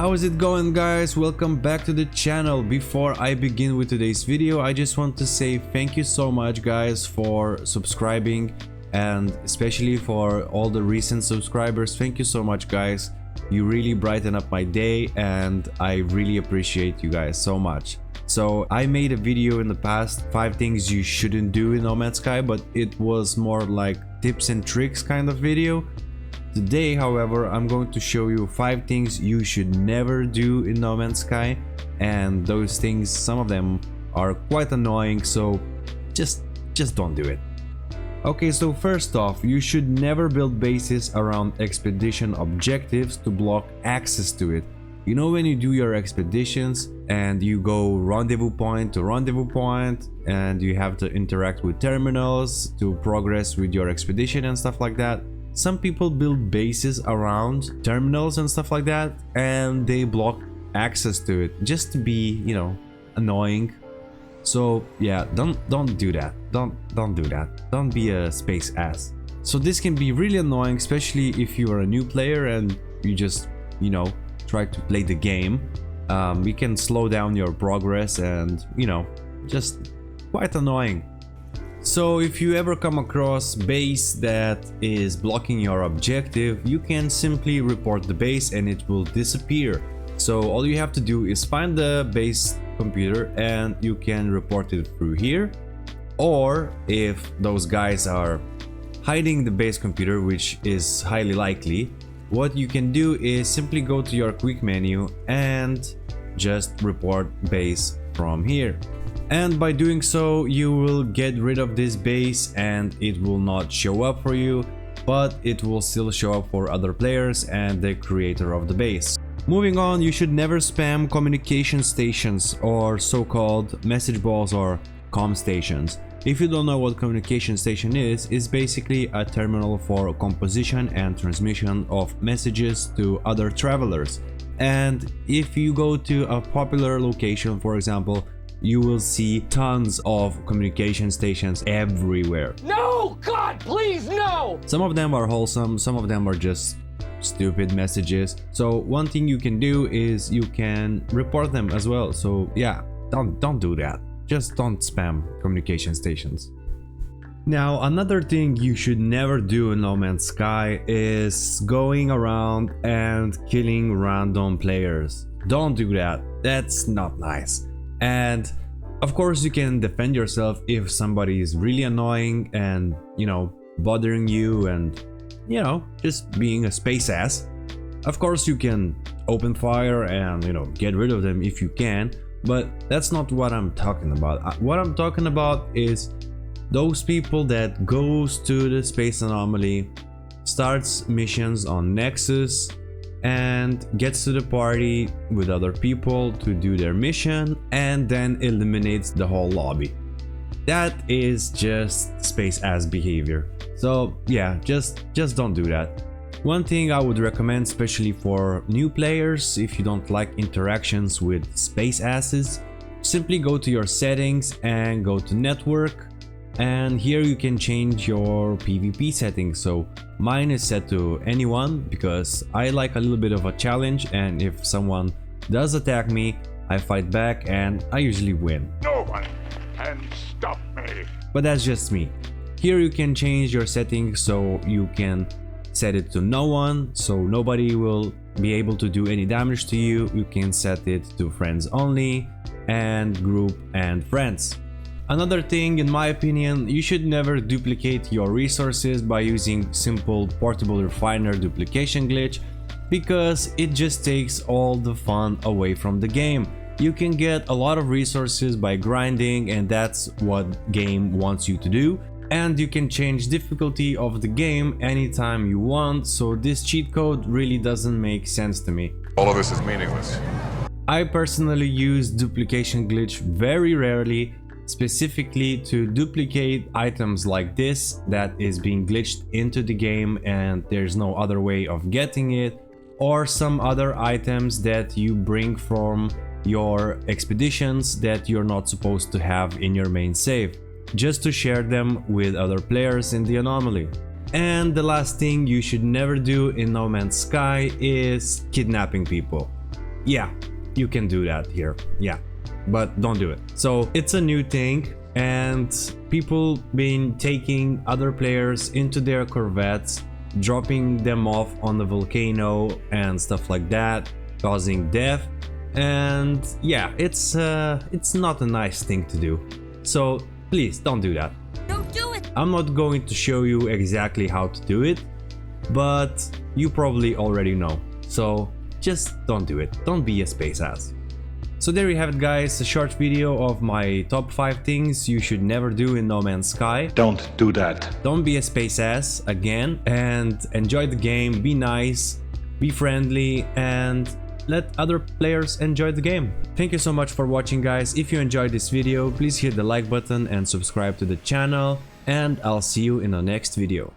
How is it going, guys? Welcome back to the channel. Before I begin with today's video, I just want to say thank you so much, guys, for subscribing, and especially for all the recent subscribers. Thank you so much, guys. You really brighten up my day and I really appreciate you guys so much. So I made a video in the past, 5 things you shouldn't do in No Man's Sky, but it was more like tips and tricks kind of video. Today, however, I'm going to show you 5 things you should never do in No Man's Sky, and those things, some of them are quite annoying, so just don't do it. Okay, so first off, you should never build bases around expedition objectives to block access to it. You know, when you do your expeditions and you go rendezvous point to rendezvous point and you have to interact with terminals to progress with your expedition and stuff like that, some people build bases around terminals and stuff like that, and they block access to it just to be, you know, annoying. So yeah, don't do that. Don't do that. Don't be a space ass. So this can be really annoying, especially if you are a new player and you just, you know, try to play the game. We can slow down your progress and, you know, just quite annoying. So if you ever come across base that is blocking your objective, you can simply report the base and it will disappear. So all you have to do is find the base computer and you can report it through here. Or if those guys are hiding the base computer, which is highly likely, what you can do is simply go to your quick menu and just report base from here. And by doing so, you will get rid of this base and it will not show up for you, but it will still show up for other players and the creator of the base. Moving on, you should never spam communication stations or so-called message balls or comm stations. If you don't know what communication station is, it's basically a terminal for composition and transmission of messages to other travelers. And if you go to a popular location, for example, you will see tons of communication stations everywhere. No! God, please, no! Some of them are wholesome, some of them are just stupid messages. So one thing you can do is you can report them as well. So yeah, don't do that. Just don't spam communication stations. Now, another thing you should never do in No Man's Sky is going around and killing random players. Don't do that. That's not nice. And of course you can defend yourself if somebody is really annoying and, you know, bothering you and, you know, just being a space ass. Of course you can open fire and, you know, get rid of them if you can, but that's not what I'm talking about. What I'm talking about is those people that goes to the space anomaly, starts missions on Nexus, and gets to the party with other people to do their mission and then eliminates the whole lobby. That is just space ass behavior. So yeah, just don't do that. One thing I would recommend, especially for new players, if you don't like interactions with space asses, simply go to your settings and go to network, and here you can change your PvP settings. So mine is set to anyone because I like a little bit of a challenge, and if someone does attack me, I fight back and I usually win. No one can stop me. But that's just me. Here you can change your settings, so you can set it to no one, so nobody will be able to do any damage to you. You can set it to friends only, and group and friends. Another thing, in my opinion, you should never duplicate your resources by using simple portable refiner duplication glitch, because it just takes all the fun away from the game. You can get a lot of resources by grinding, and that's what game wants you to do. And you can change difficulty of the game anytime you want, so this cheat code really doesn't make sense to me. All of this is meaningless. I personally use duplication glitch very rarely, specifically to duplicate items like this that is being glitched into the game and there's no other way of getting it, or some other items that you bring from your expeditions that you're not supposed to have in your main save, just to share them with other players in the anomaly. And the last thing you should never do in No Man's Sky is kidnapping people. yeah, you can do that here, yeah, but don't do it. So it's a new thing, and people been taking other players into their corvettes, dropping them off on the volcano and stuff like that, causing death. And yeah, it's not a nice thing to do, so please don't do that. Don't do it! I'm not going to show you exactly how to do it, but you probably already know, so just don't do it. Don't be a space ass. So there you have it, guys, a short video of my top 5 things you should never do in No Man's Sky. Don't do that. Don't be a space ass again, and enjoy the game, be nice, be friendly, and let other players enjoy the game. Thank you so much for watching, guys. If you enjoyed this video, please hit the like button and subscribe to the channel, and I'll see you in the next video.